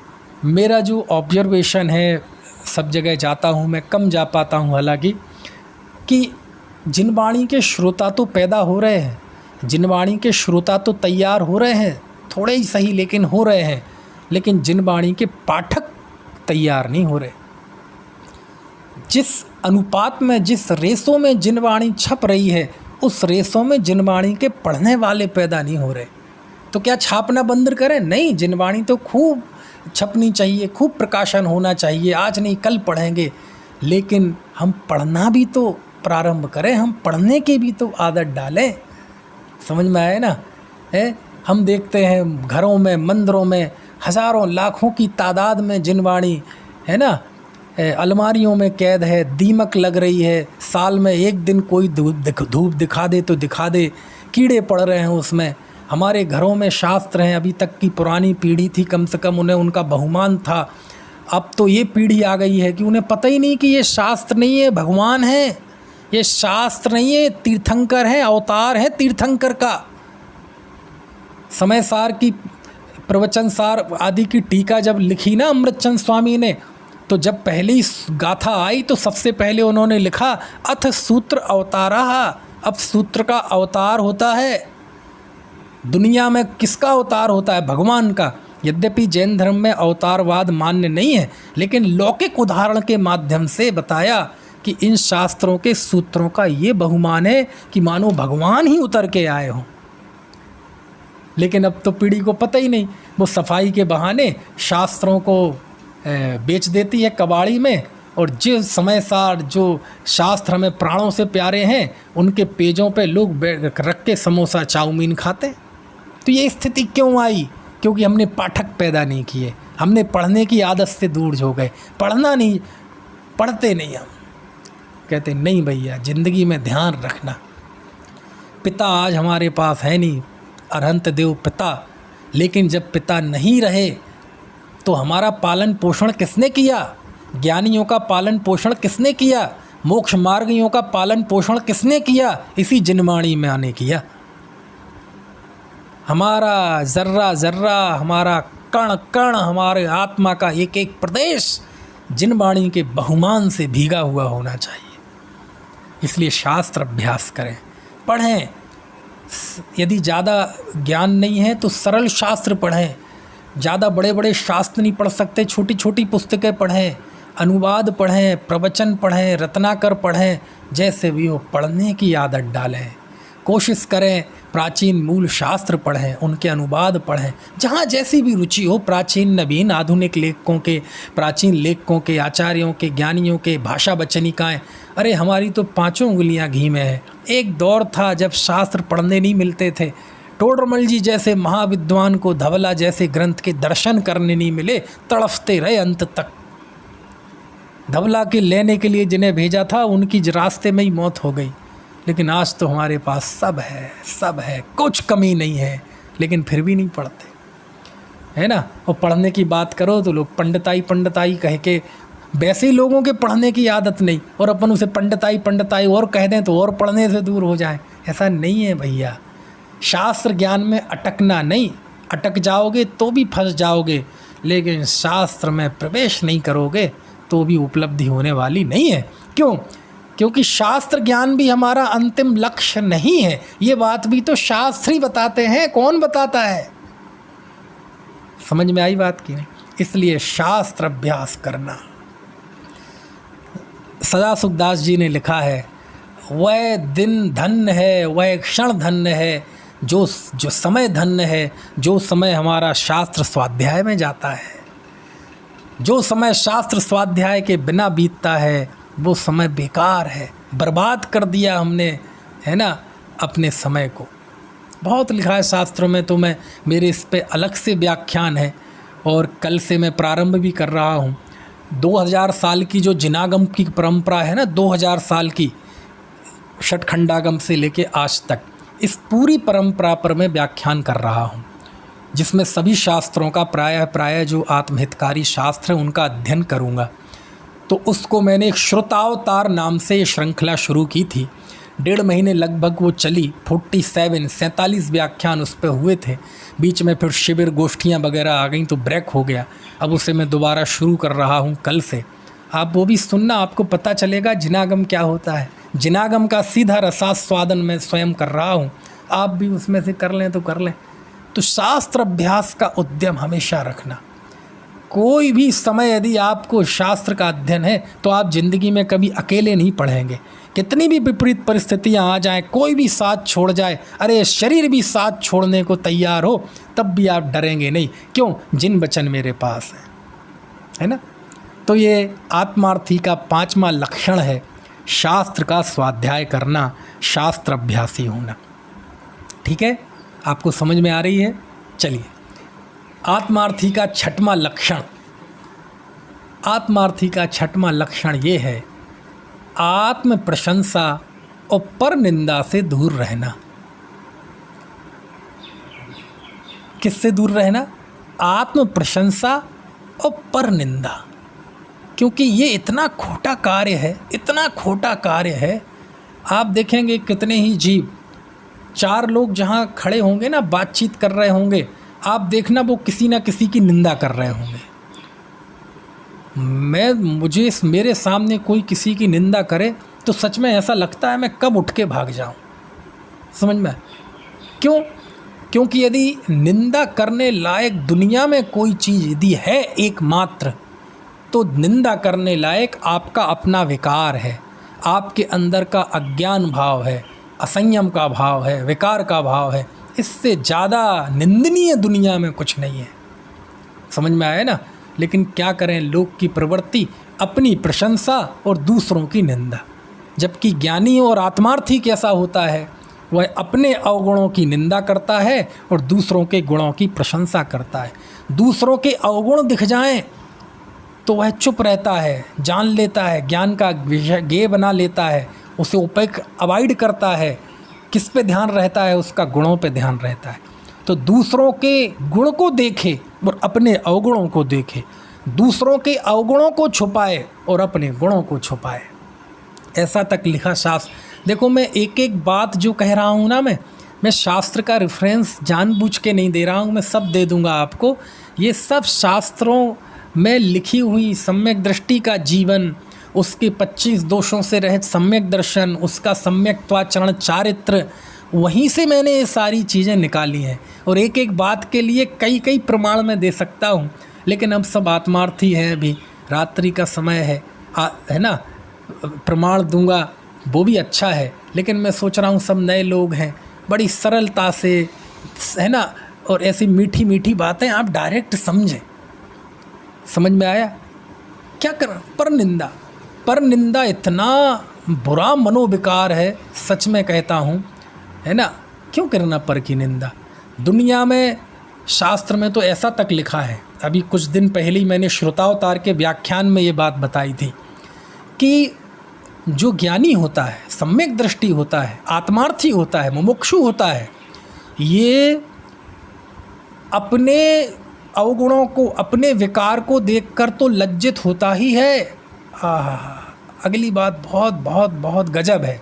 Speaker 1: मेरा जो ऑब्जर्वेशन है, सब जगह जाता हूँ, मैं कम जा पाता हूँ हालांकि, कि जिनवाणी के श्रोता तो पैदा हो रहे हैं, जिनवाणी के श्रोता तो तैयार हो रहे हैं, थोड़े ही सही लेकिन हो रहे हैं, लेकिन जिनवाणी के पाठक तैयार नहीं हो रहे। जिस अनुपात में, जिस रेसों में जिनवाणी छप रही है, उस रेसों में जिनवाणी के पढ़ने वाले पैदा नहीं हो रहे। तो क्या छापना बंद करें? नहीं, जिनवाणी तो खूब छपनी चाहिए, खूब प्रकाशन होना चाहिए, आज नहीं कल पढ़ेंगे, लेकिन हम पढ़ना भी तो प्रारंभ करें, हम पढ़ने की भी तो आदत डालें। समझ में आए ना? हम देखते हैं घरों में, मंदिरों में हज़ारों लाखों की तादाद में जिनवाणी है ना, अलमारियों में कैद है, दीमक लग रही है, साल में एक दिन कोई धूप दिखा दे तो दिखा दे, कीड़े पड़ रहे हैं उसमें। हमारे घरों में शास्त्र हैं, अभी तक की पुरानी पीढ़ी थी, कम से कम उन्हें उनका बहुमान था। अब तो ये पीढ़ी आ गई है कि उन्हें पता ही नहीं कि ये शास्त्र नहीं है, भगवान है। ये शास्त्र नहीं है, तीर्थंकर है, अवतार है तीर्थंकर का। समय सार की, प्रवचन सार आदि की टीका जब लिखी ना अमृतचंद स्वामी ने, तो जब पहली गाथा आई तो सबसे पहले उन्होंने लिखा, अथ सूत्र अवतारा। अब सूत्र का अवतार होता है। दुनिया में किसका अवतार होता है? भगवान का। यद्यपि जैन धर्म में अवतारवाद मान्य नहीं है, लेकिन लौकिक उदाहरण के माध्यम से बताया कि इन शास्त्रों के सूत्रों का ये बहुमान है कि मानो भगवान ही उतर के आए हों। लेकिन अब तो पीढ़ी को पता ही नहीं, वो सफाई के बहाने शास्त्रों को बेच देती है कबाड़ी में, और जिस समय सार जो शास्त्र हमें प्राणों से प्यारे हैं उनके पेजों पे लोग रख के समोसा चाउमीन खाते हैं। तो ये स्थिति क्यों आई? क्योंकि हमने पाठक पैदा नहीं किए, हमने पढ़ने की आदत से दूर हो गए। पढ़ना नहीं, पढ़ते नहीं हम। कहते नहीं भैया, ज़िंदगी में ध्यान रखना। पिता आज हमारे पास है नहीं, अरहंत देव पिता, लेकिन जब पिता नहीं रहे तो हमारा पालन पोषण किसने किया? ज्ञानियों का पालन पोषण किसने किया? मोक्ष मार्गियों का पालन पोषण किसने किया? इसी जिनवाणी में आने किया। हमारा जर्रा जर्रा, हमारा कण कण, हमारे आत्मा का एक एक प्रदेश जिनवाणी के बहुमान से भीगा हुआ होना चाहिए। इसलिए शास्त्र अभ्यास करें, पढ़ें। यदि ज़्यादा ज्ञान नहीं है तो सरल शास्त्र पढ़ें। ज़्यादा बड़े बड़े शास्त्र नहीं पढ़ सकते, छोटी छोटी पुस्तकें पढ़ें, अनुवाद पढ़ें, प्रवचन पढ़ें, रत्नाकर पढ़ें, जैसे भी हो पढ़ने की आदत डालें। कोशिश करें प्राचीन मूल शास्त्र पढ़ें, उनके अनुवाद पढ़ें, जहाँ जैसी भी रुचि हो, प्राचीन नवीन आधुनिक लेखकों के, प्राचीन लेखकों के, आचार्यों के, ज्ञानियों के, भाषा वचनिकाएँ। अरे हमारी तो 5 उंगलियाँ घी में है। एक दौर था जब शास्त्र पढ़ने नहीं मिलते थे, टोडरमल जी जैसे महाविद्वान को धवला जैसे ग्रंथ के दर्शन करने नहीं मिले, तड़फते रहे अंत तक। धवला के लेने के लिए जिन्हें भेजा था उनकी रास्ते में ही मौत हो गई। लेकिन आज तो हमारे पास सब है, कुछ कमी नहीं है, लेकिन फिर भी नहीं पढ़ते, है ना। और पढ़ने की बात करो तो लोग पंडिताई कह के, वैसे ही लोगों के पढ़ने की आदत नहीं, और अपन उसे पंडिताई और कह दें तो और पढ़ने से दूर हो जाए। ऐसा नहीं है भैया। शास्त्र ज्ञान में अटकना नहीं, अटक जाओगे तो भी फंस जाओगे, लेकिन शास्त्र में प्रवेश नहीं करोगे तो भी उपलब्धि होने वाली नहीं है। क्यों? क्योंकि शास्त्र ज्ञान भी हमारा अंतिम लक्ष्य नहीं है। ये बात भी तो शास्त्र ही बताते हैं, कौन बताता है? समझ में आई बात की नहीं? इसलिए शास्त्र अभ्यास करना। सदा सुखदास जी ने लिखा है, वह दिन धन्य है, वह क्षण धन्य है, जो समय धन्य है, जो समय हमारा शास्त्र स्वाध्याय में जाता है। जो समय शास्त्र स्वाध्याय के बिना बीतता है वो समय बेकार है, बर्बाद कर दिया हमने, है ना, अपने समय को। बहुत लिखा है शास्त्रों में, तो मेरे इस पे अलग से व्याख्यान है और कल से मैं प्रारंभ भी कर रहा हूँ। 2000 साल की जो जिनागम की परंपरा है ना, 2000 साल की षटखंडागम से लेके आज तक, इस पूरी परंपरा पर मैं व्याख्यान कर रहा हूँ, जिसमें सभी शास्त्रों का प्रायः जो आत्महितकारी शास्त्र है उनका अध्ययन करूँगा। तो उसको मैंने एक श्रोतावतार नाम से ये श्रृंखला शुरू की थी। 1.5 महीने लगभग वो चली। 47 व्याख्यान उस पर हुए थे। बीच में फिर शिविर गोष्ठियाँ वगैरह आ गई तो ब्रेक हो गया। अब उसे मैं दोबारा शुरू कर रहा हूँ कल से। आप वो भी सुनना, आपको पता चलेगा जिनागम क्या होता है। जिनागम का सीधा रसास्वादन मैं स्वयं कर रहा हूँ, आप भी उसमें से कर लें तो कर लें। तो शास्त्र अभ्यास का उद्यम हमेशा रखना। कोई भी समय यदि आपको शास्त्र का अध्ययन है तो आप ज़िंदगी में कभी अकेले नहीं पढ़ेंगे। कितनी भी विपरीत परिस्थितियां आ जाएं, कोई भी साथ छोड़ जाए, अरे शरीर भी साथ छोड़ने को तैयार हो, तब भी आप डरेंगे नहीं। क्यों? जिन वचन मेरे पास है ना। तो ये आत्मार्थी का 5वां लक्षण है शास्त्र का स्वाध्याय करना, शास्त्र अभ्यासी होना। ठीक है, आपको समझ में आ रही है? चलिए, आत्मार्थी का 6वां लक्षण, आत्मार्थी का 6वां लक्षण ये है, आत्म प्रशंसा और पर निंदा से दूर रहना। किससे दूर रहना? आत्म प्रशंसा और पर निंदा। क्योंकि ये इतना खोटा कार्य है, इतना खोटा कार्य है। आप देखेंगे कितने ही जीव, 4 लोग जहाँ खड़े होंगे ना, बातचीत कर रहे होंगे, आप देखना वो किसी ना किसी की निंदा कर रहे होंगे। मुझे मेरे सामने कोई किसी की निंदा करे तो सच में ऐसा लगता है मैं कब उठ के भाग जाऊं। समझ में? क्यों? क्योंकि यदि निंदा करने लायक दुनिया में कोई चीज़ यदि है एकमात्र, तो निंदा करने लायक आपका अपना विकार है, आपके अंदर का अज्ञान भाव है, असंयम का भाव है, विकार का भाव है। इससे ज़्यादा निंदनीय दुनिया में कुछ नहीं है। समझ में आया ना? लेकिन क्या करें, लोग की प्रवृत्ति अपनी प्रशंसा और दूसरों की निंदा। जबकि ज्ञानी और आत्मार्थी कैसा होता है, वह अपने अवगुणों की निंदा करता है और दूसरों के गुणों की प्रशंसा करता है। दूसरों के अवगुण दिख जाएं तो वह चुप रहता है, जान लेता है, ज्ञान का ज्ञेय बना लेता है, उसे उपेक्ष अवॉइड करता है। किस पे ध्यान रहता है? उसका गुणों पे ध्यान रहता है। तो दूसरों के गुण को देखे और अपने अवगुणों को देखे, दूसरों के अवगुणों को छुपाए और अपने गुणों को छुपाए। ऐसा तक लिखा शास्त्र। देखो, मैं एक एक बात जो कह रहा हूँ ना, मैं शास्त्र का रेफरेंस जानबूझ के नहीं दे रहा हूँ, मैं सब दे दूँगा आपको। ये सब शास्त्रों में लिखी हुई सम्यक दृष्टि का जीवन, उसके 25 दोषों से रहित सम्यक दर्शन, उसका सम्यक्त्वाचरण चारित्र, वहीं से मैंने ये सारी चीज़ें निकाली हैं। और एक एक बात के लिए कई कई प्रमाण मैं दे सकता हूँ, लेकिन अब सब आत्मार्थी हैं, अभी रात्रि का समय है ना, प्रमाण दूंगा वो भी अच्छा है। लेकिन मैं सोच रहा हूँ सब नए लोग हैं, बड़ी सरलता से, है ना, और ऐसी मीठी मीठी बातें आप डायरेक्ट समझें। समझ में आया? क्या कर? पर निंदा इतना बुरा मनोविकार है, सच में कहता हूँ, है ना। क्यों करना पर की निंदा? दुनिया में शास्त्र में तो ऐसा तक लिखा है, अभी कुछ दिन पहले ही मैंने श्रोतावतार के व्याख्यान में ये बात बताई थी कि जो ज्ञानी होता है, सम्यक दृष्टि होता है, आत्मार्थी होता है, मुमुक्षु होता है, ये अपने अवगुणों को, अपने विकार को देखकर तो लज्जित होता ही है। अगली बात बहुत बहुत बहुत गजब है,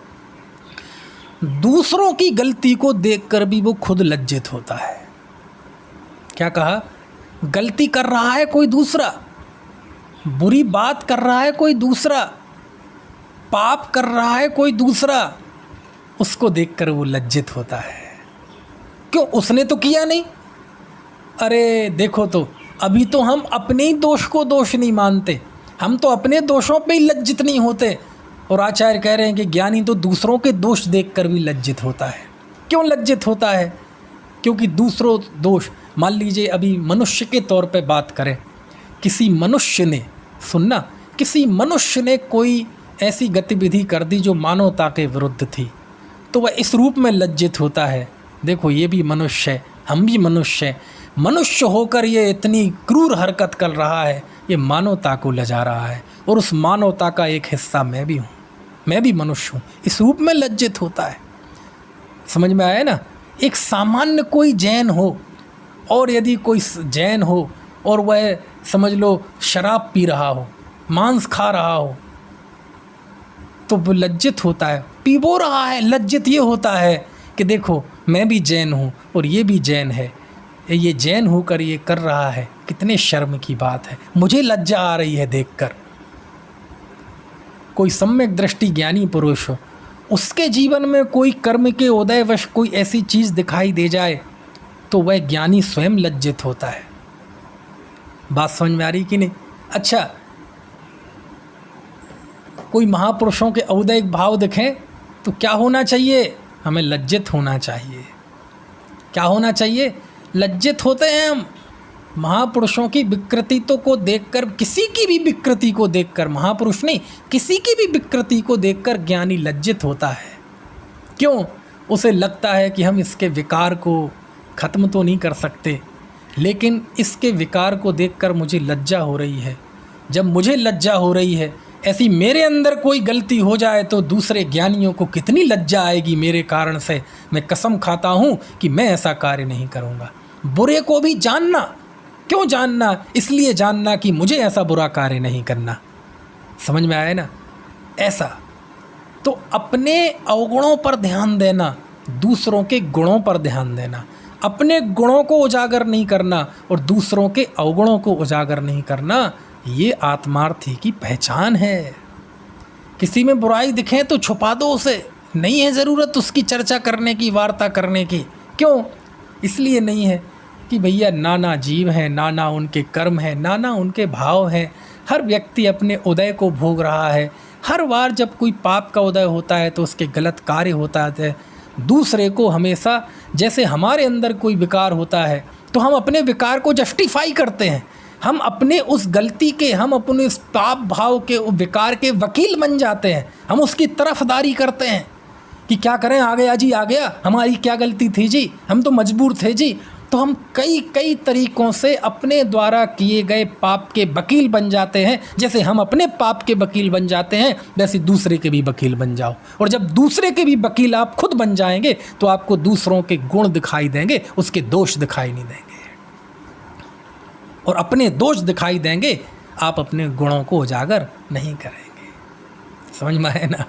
Speaker 1: दूसरों की गलती को देखकर भी वो खुद लज्जित होता है। क्या कहा? गलती कर रहा है कोई दूसरा, बुरी बात कर रहा है कोई दूसरा, पाप कर रहा है कोई दूसरा, उसको देखकर वो लज्जित होता है। क्यों? उसने तो किया नहीं। अरे देखो तो, अभी तो हम अपने ही दोष को दोष नहीं मानते, हम तो अपने दोषों पे ही लज्जित नहीं होते। और आचार्य कह रहे हैं कि ज्ञानी तो दूसरों के दोष देखकर भी लज्जित होता है। क्यों लज्जित होता है? क्योंकि दूसरों दोष, मान लीजिए अभी मनुष्य के तौर पे बात करें, किसी मनुष्य ने, सुनना, किसी मनुष्य ने कोई ऐसी गतिविधि कर दी जो मानवता के विरुद्ध थी, तो वह इस रूप में लज्जित होता है, देखो ये भी मनुष्य है, हम भी मनुष्य हैं, मनुष्य होकर ये इतनी क्रूर हरकत कर रहा है, ये मानवता को लजा रहा है, और उस मानवता का एक हिस्सा मैं भी हूँ, मैं भी मनुष्य हूँ, इस रूप में लज्जित होता है। समझ में आया ना? एक सामान्य कोई जैन हो, और यदि कोई जैन हो और वह समझ लो शराब पी रहा हो, मांस खा रहा हो, तो वो लज्जित होता है। पी वो रहा है, लज्जित ये होता है कि देखो मैं भी जैन हूँ और ये भी जैन है, ये जैन होकर ये कर रहा है, कितने शर्म की बात है, मुझे लज्जा आ रही है देखकर। कोई सम्यक दृष्टि ज्ञानी पुरुष हो, उसके जीवन में कोई कर्म के उदयवश कोई ऐसी चीज़ दिखाई दे जाए तो वह ज्ञानी स्वयं लज्जित होता है। बात समझ में आ रही कि नहीं? अच्छा, कोई महापुरुषों के औदैहिक भाव दिखें तो क्या होना चाहिए? हमें लज्जित होना चाहिए। क्या होना चाहिए? लज्जित होते हैं हम। महापुरुषों की विकृतियों को देखकर, किसी की भी विकृति को देखकर, महापुरुष नहीं, किसी की भी विकृति को देखकर ज्ञानी लज्जित होता है। क्यों? उसे लगता है कि हम इसके विकार को ख़त्म तो नहीं कर सकते, लेकिन इसके विकार को देखकर मुझे लज्जा हो रही है। जब मुझे लज्जा हो रही है, ऐसी मेरे अंदर कोई गलती हो जाए तो दूसरे ज्ञानियों को कितनी लज्जा आएगी मेरे कारण से। मैं कसम खाता हूँ कि मैं ऐसा कार्य नहीं करूँगा। बुरे को भी जानना, क्यों जानना? इसलिए जानना कि मुझे ऐसा बुरा कार्य नहीं करना। समझ में आया ना? ऐसा तो अपने अवगुणों पर ध्यान देना, दूसरों के गुणों पर ध्यान देना, अपने गुणों को उजागर नहीं करना और दूसरों के अवगुणों को उजागर नहीं करना, ये आत्मार्थी की पहचान है। किसी में बुराई दिखे तो छुपा दो उसे, नहीं है ज़रूरत उसकी चर्चा करने की, वार्ता करने की। क्यों? इसलिए नहीं है कि भैया नाना जीव हैं, नाना उनके कर्म हैं, नाना उनके भाव हैं, हर व्यक्ति अपने उदय को भोग रहा है। हर बार जब कोई पाप का उदय होता है तो उसके गलत कार्य होता है। दूसरे को हमेशा, जैसे हमारे अंदर कोई विकार होता है तो हम अपने विकार को जस्टिफाई करते हैं, हम अपने उस गलती के, हम अपने उस पाप भाव के, विकार के वकील बन जाते हैं। हम उसकी तरफदारी करते हैं कि क्या करें, आ गया जी, आ गया, हमारी क्या गलती थी जी, हम तो मजबूर थे जी। तो हम कई तरीक़ों से अपने द्वारा किए गए पाप के वकील बन जाते हैं। जैसे हम अपने पाप के वकील बन जाते हैं, वैसे दूसरे के भी वकील बन जाओ। और जब दूसरे के भी वकील आप खुद बन जाएंगे तो आपको दूसरों के गुण दिखाई देंगे, उसके दोष दिखाई नहीं देंगे। और अपने दोष दिखाई देंगे, आप अपने गुणों को उजागर नहीं करेंगे। समझ में आए ना?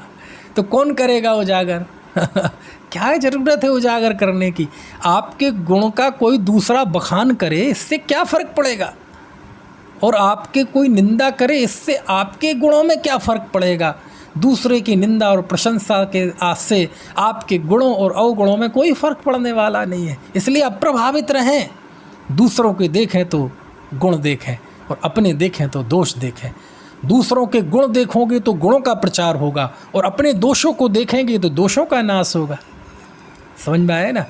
Speaker 1: तो कौन करेगा उजागर? क्या ज़रूरत है उजागर करने की? आपके गुण का कोई दूसरा बखान करे, इससे क्या फ़र्क पड़ेगा? और आपके कोई निंदा करे, इससे आपके गुणों में क्या फ़र्क पड़ेगा? दूसरे की निंदा और प्रशंसा के से आपके गुणों और अवगुणों में कोई फ़र्क पड़ने वाला नहीं है। इसलिए अप्रभावित रहें। दूसरों के देखें तो गुण देखें और अपने देखें तो दोष देखें। दूसरों के गुण देखोगे तो गुणों का प्रचार होगा, और अपने दोषों को देखेंगे तो दोषों का नाश होगा। समझ में आया ना?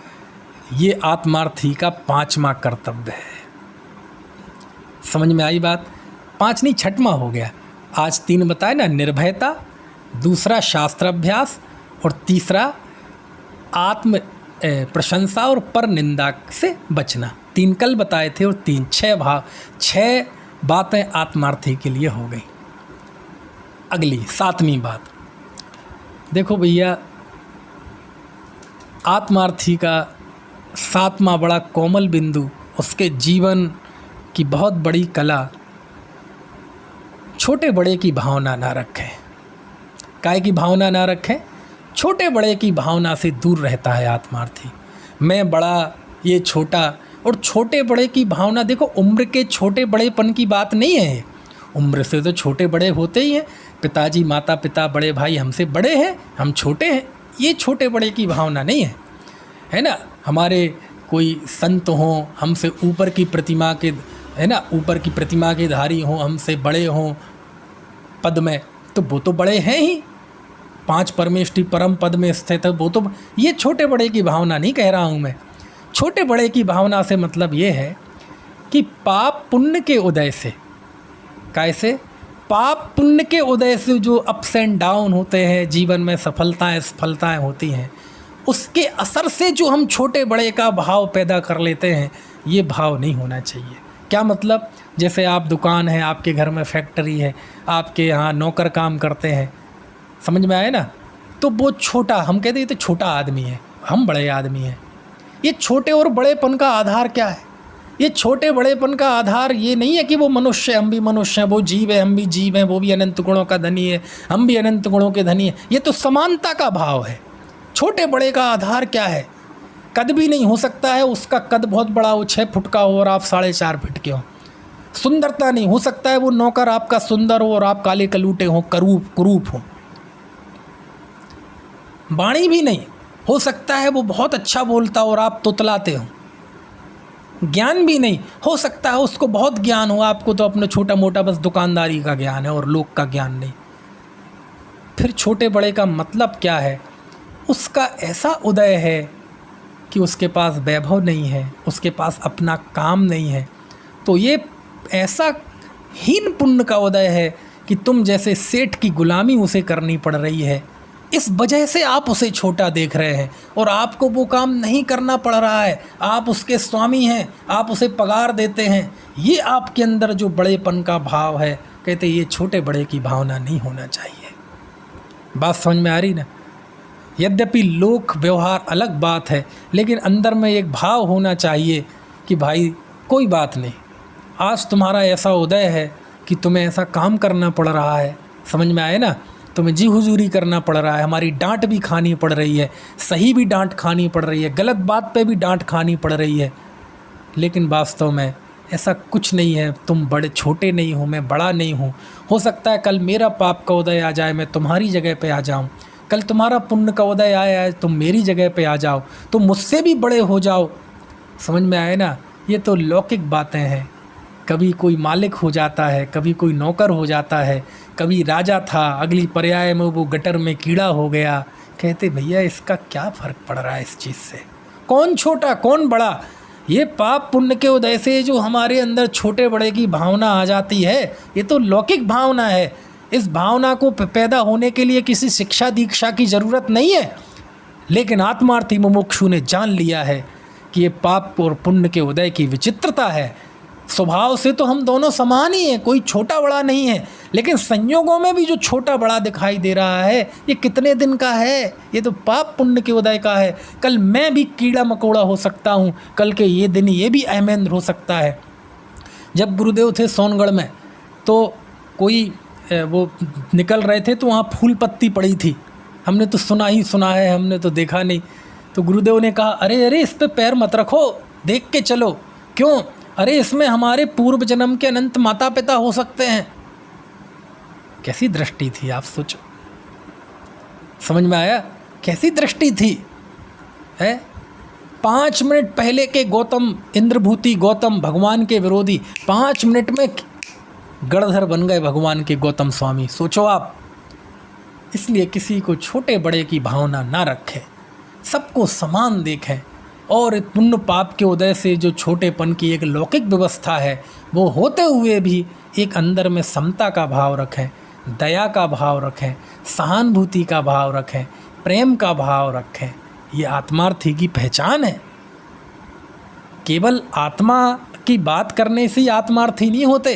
Speaker 1: ये आत्मार्थी का 5वां कर्तव्य है। समझ में आई बात? 5 नहीं, 6वां हो गया। आज 3 बताए ना, निर्भयता, दूसरा शास्त्राभ्यास, और तीसरा आत्म प्रशंसा और पर निंदा से बचना। 3 कल बताए थे और 6 बातें आत्मार्थी के लिए हो गई। अगली 7वीं बात, देखो भैया, आत्मार्थी का 7वां बड़ा कोमल बिंदु, उसके जीवन की बहुत बड़ी कला, छोटे बड़े की भावना ना रखें। काय की भावना ना रखें? छोटे बड़े की भावना से दूर रहता है आत्मार्थी। मैं बड़ा, ये छोटा, और छोटे बड़े की भावना, देखो उम्र के छोटे बड़ेपन की बात नहीं है। उम्र से तो छोटे बड़े होते ही हैं, पिताजी माता पिता बड़े भाई हमसे बड़े हैं, हम छोटे हैं, ये छोटे बड़े की भावना नहीं है, है ना। हमारे कोई संत हों, हमसे ऊपर की प्रतिमा के, है ना, ऊपर की प्रतिमा के धारी हों, हमसे बड़े हों पद में, तो वो तो बड़े हैं ही, 5 परमेष्टि परम पद में स्थित है वो तो। ये छोटे बड़े की भावना नहीं कह रहा हूँ मैं। छोटे बड़े की भावना से मतलब ये है कि पाप पुण्य के उदय से, कैसे पाप पुण्य के उदय से जो अप्स एंड डाउन होते हैं जीवन में, सफलताएं होती हैं, उसके असर से जो हम छोटे बड़े का भाव पैदा कर लेते हैं, ये भाव नहीं होना चाहिए। क्या मतलब? जैसे आप दुकान है, आपके घर में फैक्ट्री है, आपके यहाँ नौकर काम करते हैं, समझ में आए ना, तो वो छोटा, हम कहते हैं ये तो छोटा आदमी है, हम बड़े आदमी हैं। ये छोटे और बड़ेपन का आधार क्या है? ये छोटे बड़ेपन का आधार ये नहीं है कि वो मनुष्य, हम भी मनुष्य हैं, वो जीव है, हम भी जीव हैं, वो भी अनंत गुणों का धनी है, हम भी अनंत गुणों के धनी है। ये तो समानता का भाव है। छोटे बड़े का आधार क्या है? कद भी नहीं हो सकता है उसका कद बहुत बड़ा हो, 6 फुट का हो और आप 4.5 फुट के हो। सुंदरता नहीं हो सकता है वो नौकर आपका सुंदर हो और आप काले कलूटे हो, कुरूप हो। वाणी भी नहीं हो सकता है वो बहुत अच्छा बोलता हो और आप तुतलाते हो। ज्ञान भी नहीं हो सकता है उसको बहुत ज्ञान हो, आपको तो अपना छोटा मोटा बस दुकानदारी का ज्ञान है और लोक का ज्ञान नहीं। फिर छोटे बड़े का मतलब क्या है? उसका ऐसा उदय है कि उसके पास वैभव नहीं है, उसके पास अपना काम नहीं है, तो ये ऐसा हीन पुण्य का उदय है कि तुम जैसे सेठ की गुलामी उसे करनी पड़ रही है। इस वजह से आप उसे छोटा देख रहे हैं और आपको वो काम नहीं करना पड़ रहा है, आप उसके स्वामी हैं, आप उसे पगार देते हैं। ये आपके अंदर जो बड़ेपन का भाव है, कहते ये छोटे बड़े की भावना नहीं होना चाहिए। बात समझ में आ रही ना? यद्यपि लोक व्यवहार अलग बात है, लेकिन अंदर में एक भाव होना चाहिए कि भाई कोई बात नहीं, आज तुम्हारा ऐसा उदय है कि तुम्हें ऐसा काम करना पड़ रहा है, समझ में आए ना, तुम्हें जी हुजूरी करना पड़ रहा है, हमारी डांट भी खानी पड़ रही है, सही भी डांट खानी पड़ रही है, गलत बात पे भी डांट खानी पड़ रही है, लेकिन वास्तव में ऐसा कुछ नहीं है। तुम बड़े छोटे नहीं हो, मैं बड़ा नहीं हूँ। हो सकता है कल मेरा पाप का उदय आ जाए, मैं तुम्हारी जगह पे आ जाऊँ, कल तुम्हारा पुण्य का उदय आया है, तुम मेरी जगह पे आ जाओ, तुम मुझसे भी बड़े हो जाओ। समझ में आए ना? ये तो लौकिक बातें हैं। कभी कोई मालिक हो जाता है, कभी कोई नौकर हो जाता है, कभी राजा था, अगली पर्याय में वो गटर में कीड़ा हो गया। कहते भैया इसका क्या फ़र्क पड़ रहा है इस चीज़ से? कौन छोटा कौन बड़ा? ये पाप पुण्य के उदय से जो हमारे अंदर छोटे बड़े की भावना आ जाती है, ये तो लौकिक भावना है। इस भावना को पैदा होने के लिए किसी शिक्षा दीक्षा की ज़रूरत नहीं है। लेकिन आत्मार्थी मुमुक्षु ने जान लिया है कि ये पाप और पुण्य के उदय की विचित्रता है। स्वभाव से तो हम दोनों समान ही हैं, कोई छोटा बड़ा नहीं है, लेकिन संयोगों में भी जो छोटा बड़ा दिखाई दे रहा है, ये कितने दिन का है? ये तो पाप पुण्य के उदय का है। कल मैं भी कीड़ा मकोड़ा हो सकता हूँ, कल के ये दिन ये भी अहमेंद्र हो सकता है। जब गुरुदेव थे सोनगढ़ में, तो कोई वो निकल रहे थे, तो वहाँ फूल पत्ती पड़ी थी। हमने तो सुना ही सुना है, हमने तो देखा नहीं। तो गुरुदेव ने कहा, अरे अरे इस पे पैर मत रखो, देख के चलो। क्यों? अरे इसमें हमारे पूर्व जन्म के अनंत माता पिता हो सकते हैं। कैसी दृष्टि थी आप सोचो, समझ में आया? कैसी दृष्टि थी है? 5 मिनट पहले के गौतम, इंद्रभूति गौतम, भगवान के विरोधी, 5 मिनट में गणधर बन गए भगवान के गौतम स्वामी। सोचो आप। इसलिए किसी को छोटे बड़े की भावना ना रखें, सबको समान देखें, और पुण्य पाप के उदय से जो छोटेपन की एक लौकिक व्यवस्था है, वो होते हुए भी एक अंदर में समता का भाव रखें, दया का भाव रखें, सहानुभूति का भाव रखें, प्रेम का भाव रखें। ये आत्मार्थी की पहचान है। केवल आत्मा की बात करने से ही आत्मार्थी नहीं होते,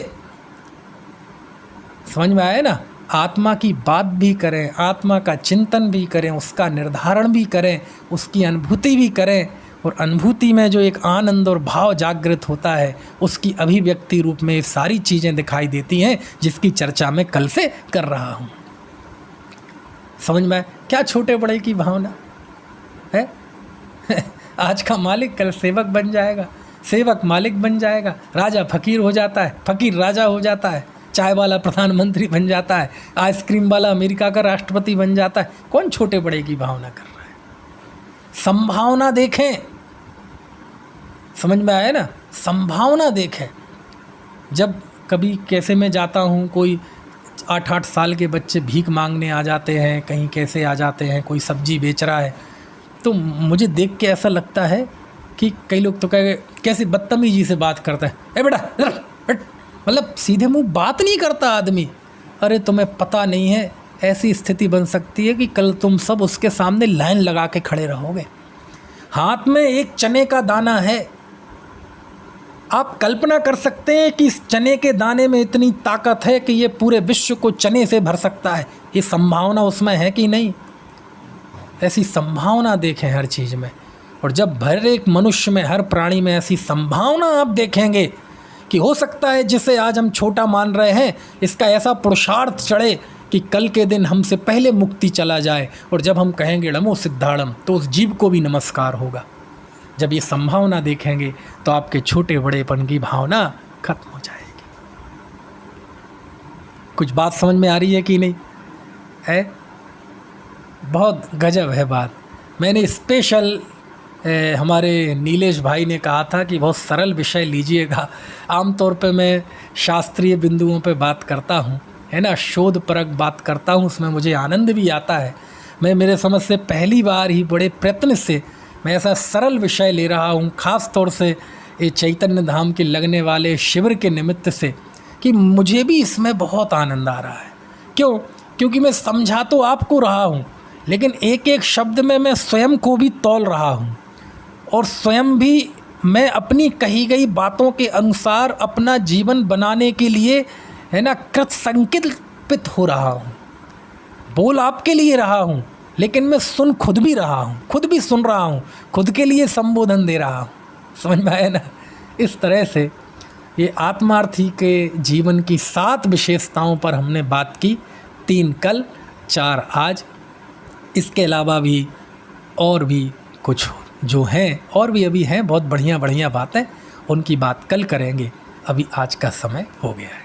Speaker 1: समझ में आया ना। आत्मा की बात भी करें, आत्मा का चिंतन भी करें, उसका निर्धारण भी करें, उसकी अनुभूति भी करें, और अनुभूति में जो एक आनंद और भाव जागृत होता है उसकी अभिव्यक्ति रूप में ये सारी चीज़ें दिखाई देती हैं जिसकी चर्चा मैं कल से कर रहा हूँ। समझ में क्या छोटे बड़े की भावना है। आज का मालिक कल सेवक बन जाएगा, सेवक मालिक बन जाएगा, राजा फकीर हो जाता है, फकीर राजा हो जाता है, चाय वाला प्रधानमंत्री बन जाता है, आइसक्रीम वाला अमेरिका का राष्ट्रपति बन जाता है। कौन छोटे बड़े की भावना कर रहा है? संभावना देखें, समझ में आया ना, संभावना देखें। जब कभी कैसे मैं जाता हूँ, कोई 8-8 साल के बच्चे भीख मांगने आ जाते हैं, कहीं कैसे आ जाते हैं, कोई सब्जी बेच रहा है, तो मुझे देख के ऐसा लगता है कि कई लोग तो कैसे बदतमीजी से बात करते हैं, ए बेटा इधर हट, मतलब सीधे मुंह बात नहीं करता आदमी। अरे तुम्हें पता नहीं है, ऐसी स्थिति बन सकती है कि कल तुम सब उसके सामने लाइन लगा के खड़े रहोगे। हाथ में एक चने का दाना है, आप कल्पना कर सकते हैं कि इस चने के दाने में इतनी ताकत है कि ये पूरे विश्व को चने से भर सकता है। ये संभावना उसमें है कि नहीं? ऐसी संभावना देखें हर चीज़ में। और जब हर एक मनुष्य में, हर प्राणी में ऐसी संभावना आप देखेंगे कि हो सकता है जिसे आज हम छोटा मान रहे हैं, इसका ऐसा पुरुषार्थ चढ़े कि कल के दिन हमसे पहले मुक्ति चला जाए, और जब हम कहेंगे नमो सिद्धाणम तो उस जीव को भी नमस्कार होगा। जब ये संभावना देखेंगे तो आपके छोटे बड़ेपन की भावना खत्म हो जाएगी। कुछ बात समझ में आ रही है कि नहीं है? बहुत गजब है बात। मैंने स्पेशल हमारे नीलेश भाई ने कहा था कि बहुत सरल विषय लीजिएगा। आमतौर पे मैं शास्त्रीय बिंदुओं पे बात करता हूँ, है ना, शोधपरक बात करता हूँ, उसमें मुझे आनंद भी आता है। मैं मेरे समझ से पहली बार ही बड़े प्रयत्न से मैं ऐसा सरल विषय ले रहा हूँ, ख़ास तौर से ये चैतन्य धाम के लगने वाले शिविर के निमित्त से, कि मुझे भी इसमें बहुत आनंद आ रहा है। क्यों? क्योंकि मैं समझा तो आपको रहा हूँ, लेकिन एक एक शब्द में मैं स्वयं को भी तौल रहा हूँ, और स्वयं भी मैं अपनी कही गई बातों के अनुसार अपना जीवन बनाने के लिए, है ना, कृत संकल्पित हो रहा हूँ। बोल आपके लिए रहा हूँ, लेकिन मैं सुन खुद भी रहा हूँ, खुद भी सुन रहा हूँ, खुद के लिए संबोधन दे रहा हूँ। समझ में आया ना? इस तरह से ये आत्मार्थी के जीवन की 7 विशेषताओं पर हमने बात की, 3 कल, 4 आज। इसके अलावा भी और भी कुछ जो हैं, और भी अभी हैं बहुत बढ़िया बढ़िया बातें, उनकी बात कल करेंगे। अभी आज का समय हो गया है।